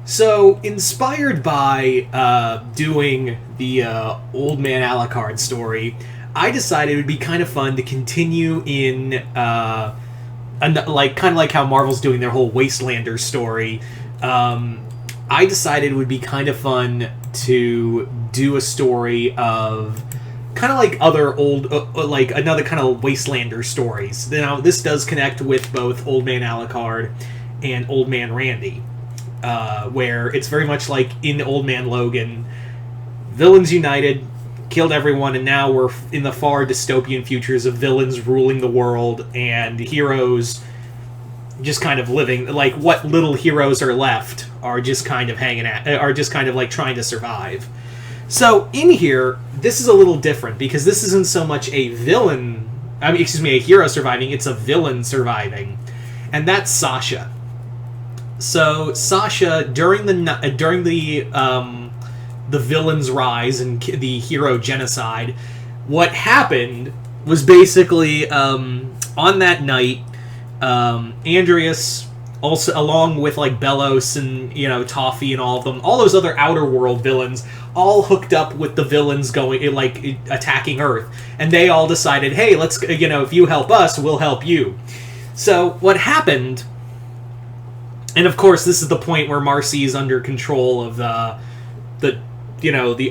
So, inspired by doing the Old Man Alucard story, I decided it would be kind of fun to continue in kind of like how Marvel's doing their whole Wastelander story. I decided it would be kind of fun to do a story of kind of like other old, like another kind of Wastelander stories. Now, this does connect with both Old Man Alucard and Old Man Randy. Where it's very much like in Old Man Logan, villains united, killed everyone, and now we're in the far dystopian futures of villains ruling the world and heroes just kind of living, like what little heroes are left are just kind of like trying to survive. So in here, this is a little different because this isn't so much a hero surviving, it's a villain surviving. And that's Sasha. So Sasha, during the villain's rise and the hero genocide, what happened was basically on that night, Andreas, also along with like Bellows and Toffee and all of them, all those other Outer World villains, all hooked up with the villains attacking Earth, and they all decided, hey, let's if you help us, we'll help you. So what happened? And of course, this is the point where Marcy is under control of the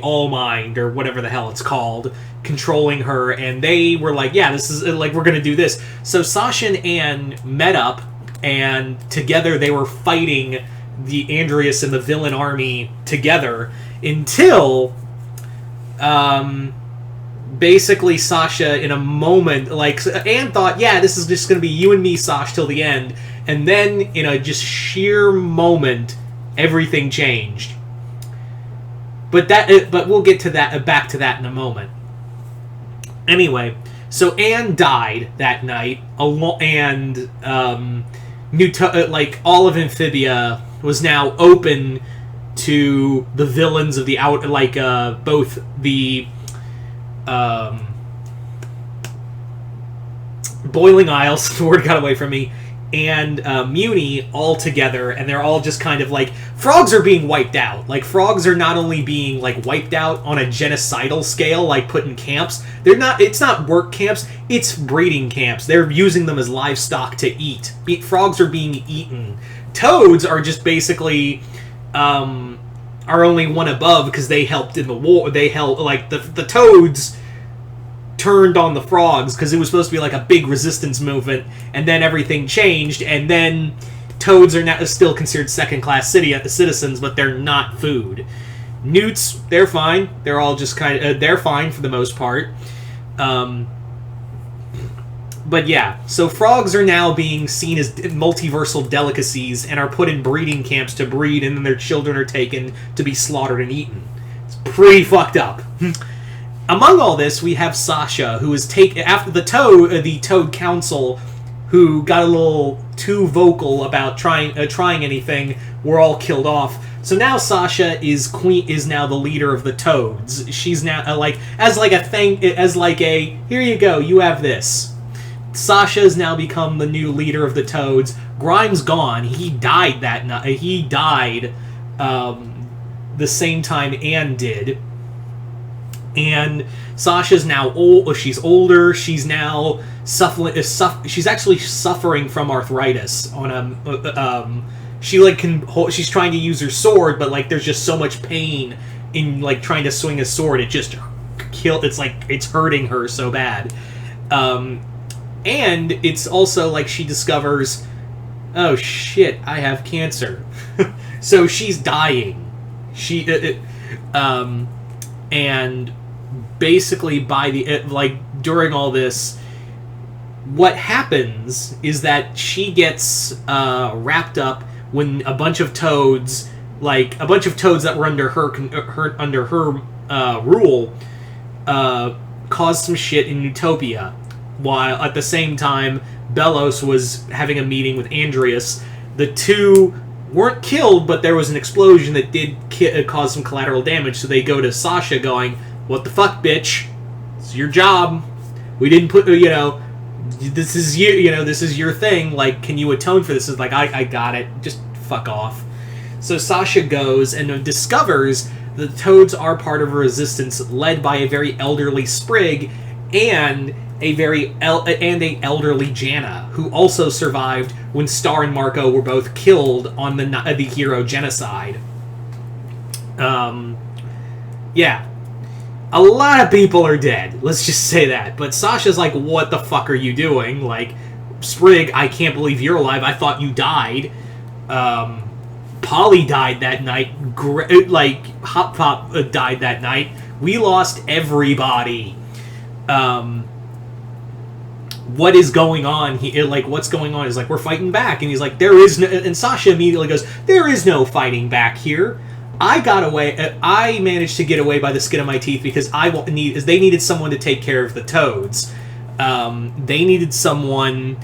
All Mind or whatever the hell it's called, controlling her. And they were like, "Yeah, this is like we're gonna do this." So Sasha and Anne met up, and together they were fighting the Andreas and the villain army together until, basically Sasha, in a moment, like Anne thought, "Yeah, this is just gonna be you and me, Sasha, till the end." And then, in a just sheer moment, everything changed. But we'll get to that, back to that in a moment. Anyway, so Anne died that night, and all of Amphibia was now open to the villains of the both the Boiling Isles. The word got away from me. And Muni all together, and they're all just kind of like, frogs are being wiped out. Like, frogs are not only being like wiped out on a genocidal scale, like put in camps. It's not work camps, it's breeding camps. They're using them as livestock to eat. Frogs are being eaten. Toads are just basically are only one above because they helped in the war. They helped, like, the toads turned on the frogs because it was supposed to be like a big resistance movement, and then everything changed, and then toads are now still considered second-class citizens, but they're not food. Newts, they're fine. They're all just they're fine for the most part. But yeah, so frogs are now being seen as multiversal delicacies and are put in breeding camps to breed, and then their children are taken to be slaughtered and eaten. It's pretty fucked up. Among all this, we have Sasha, who is after the Toad Council, who got a little too vocal about trying anything, were all killed off. So now Sasha is now the leader of the Toads. She's now here you go, you have this. Sasha has now become the new leader of the Toads. Grimes gone. He died that night. He died the same time Anne did. And Sasha's now old. She's older. She's now suffering. She's actually suffering from arthritis. She's trying to use her sword, but like there's just so much pain in like trying to swing a sword. It just it's hurting her so bad. And it's also like she discovers, oh shit, I have cancer. So she's dying. And basically during all this, what happens is that she gets wrapped up when a bunch of toads that were under her rule caused some shit in Utopia, while at the same time Bellows was having a meeting with Andreas. The two weren't killed, but there was an explosion that did cause some collateral damage, so they go to Sasha going, what the fuck, bitch? It's your job. We didn't put, this is this is your thing. Like, can you atone for this? It's like, I got it. Just fuck off. So Sasha goes and discovers the Toads are part of a resistance led by a very elderly Sprig and a elderly Janna, who also survived when Star and Marco were both killed on the hero genocide. Yeah. A lot of people are dead, let's just say that. But Sasha's like, what the fuck are you doing? Like, Sprig, I can't believe you're alive. I thought you died. Polly died that night. Hop Pop died that night. We lost everybody. What is going on? What's going on? Is like, we're fighting back. And he's like, there is no... And Sasha immediately goes, there is no fighting back here. I got away. I managed to get away by the skin of my teeth because they needed someone to take care of the Toads. They needed someone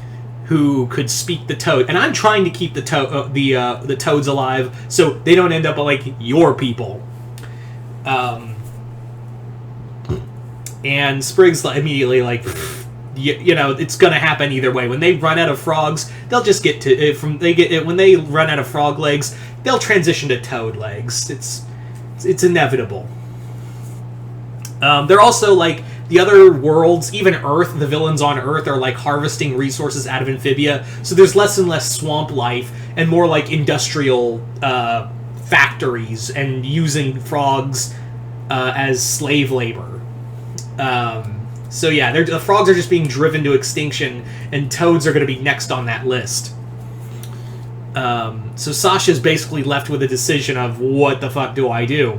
who could speak the Toad, and I'm trying to keep the Toads alive so they don't end up like your people. And Sprig's immediately like, it's gonna happen either way. When they run out of frogs, they'll just get to when they run out of frog legs, they'll transition to toad legs. It's inevitable. They're also like the other worlds, even Earth. The villains on Earth are like harvesting resources out of Amphibia, so there's less and less swamp life and more like industrial factories and using frogs as slave labor. So yeah, the frogs are just being driven to extinction, and toads are going to be next on that list. So Sasha's basically left with a decision of, what the fuck do I do?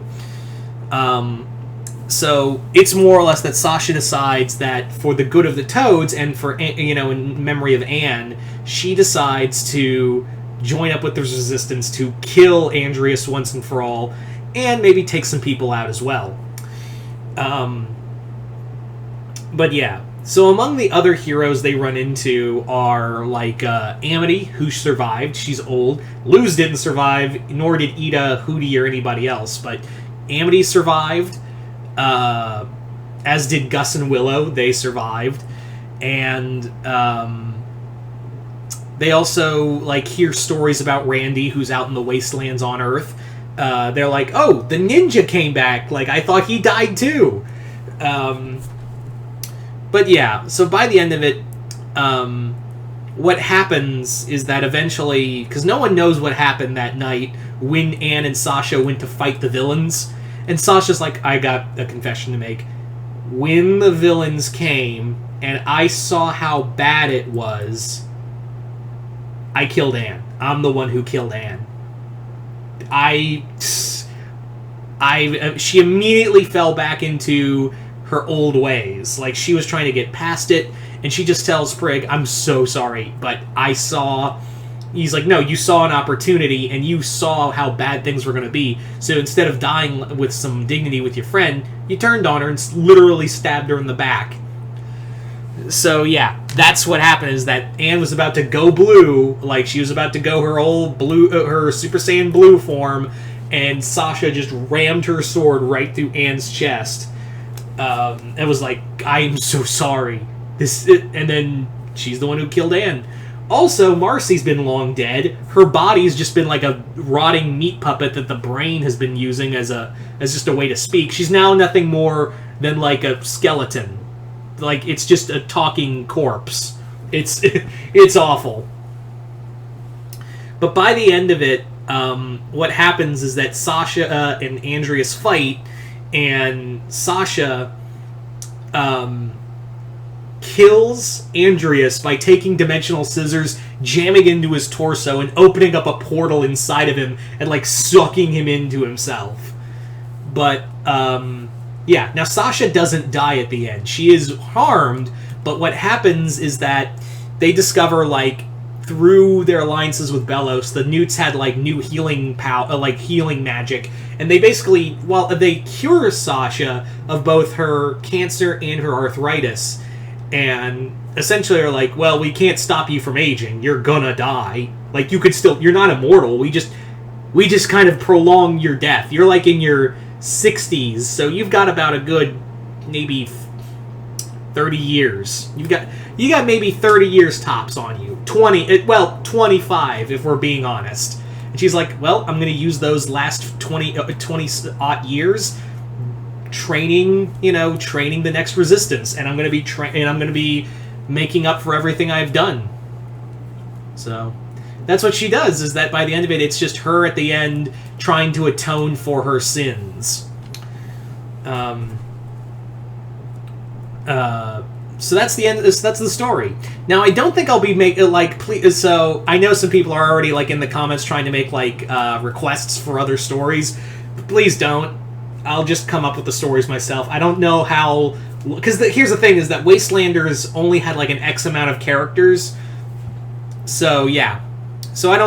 So it's more or less that Sasha decides that for the good of the Toads and for, in memory of Anne, she decides to join up with the Resistance to kill Andreas once and for all, and maybe take some people out as well. But yeah, so among the other heroes they run into are like Amity, who survived. She's old. Luz didn't survive, nor did Ida, Hootie, or anybody else. But Amity survived, as did Gus and Willow. They survived, and they also hear stories about Randy, who's out in the wastelands on Earth. They're like, "Oh, the ninja came back. I thought he died too." But yeah, so by the end of it, what happens is that eventually, because no one knows what happened that night when Anne and Sasha went to fight the villains, and Sasha's like, I got a confession to make. When the villains came, and I saw how bad it was, I killed Anne. I'm the one who killed Anne. She immediately fell back into her old ways. She was trying to get past it, and she just tells Sprig, I'm so sorry, but I saw... He's like, no, you saw an opportunity, and you saw how bad things were going to be, so instead of dying with some dignity with your friend, you turned on her and literally stabbed her in the back. So yeah, that's what happened, is that Anne was about to go blue, she was about to go her old blue, her Super Saiyan blue form, and Sasha just rammed her sword right through Anne's chest. It was like, I'm so sorry. And then she's the one who killed Anne. Also, Marcy's been long dead. Her body's just been like a rotting meat puppet that the brain has been using as just a way to speak. She's now nothing more than like a skeleton. It's just a talking corpse. It's awful. But by the end of it, what happens is that Sasha and Andreas fight, and Sasha kills Andreas by taking dimensional scissors, jamming into his torso, and opening up a portal inside of him, and sucking him into himself. But yeah, now Sasha doesn't die at the end. She is harmed, but what happens is that they discover through their alliances with Belos, the Newts had new healing healing magic, and they basically, they cure Sasha of both her cancer and her arthritis, and essentially are like, well, we can't stop you from aging. You're gonna die. You could still, you're not immortal. We just kind of prolong your death. You're in your 60s, so you've got about a good maybe 30 years. You got maybe 30 years tops on you. 25 if we're being honest. And she's like, well, I'm going to use those last 20-odd years training the next resistance, and I'm going to be making up for everything I've done. So that's what she does, is that by the end of it, it's just her at the end trying to atone for her sins. So that's the end. That's the story. Now, I don't think I'll be so I know some people are already in the comments trying to make requests for other stories. But please don't. I'll just come up with the stories myself. I don't know how, because here's the thing: is that Wastelanders only had an X amount of characters. So yeah. So I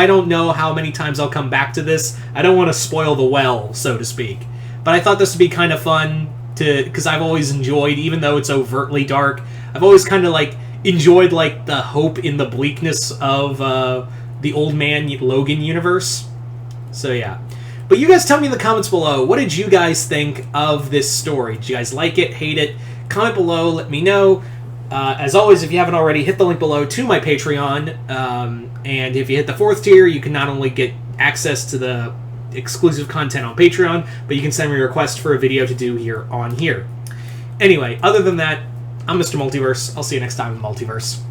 don't know how many times I'll come back to this. I don't want to spoil the well, so to speak. But I thought this would be kind of fun because I've always enjoyed, even though it's overtly dark, I've always kind of enjoyed the hope in the bleakness of the Old Man Logan universe. So yeah. But you guys tell me in the comments below, what did you guys think of this story? Did you guys like it, hate it? Comment below, let me know. As always, if you haven't already, hit the link below to my Patreon. And if you hit the 4th tier, you can not only get access to the exclusive content on Patreon, but you can send me a request for a video to do here. Anyway, other than that, I'm Mr. Multiverse. I'll see you next time in the Multiverse.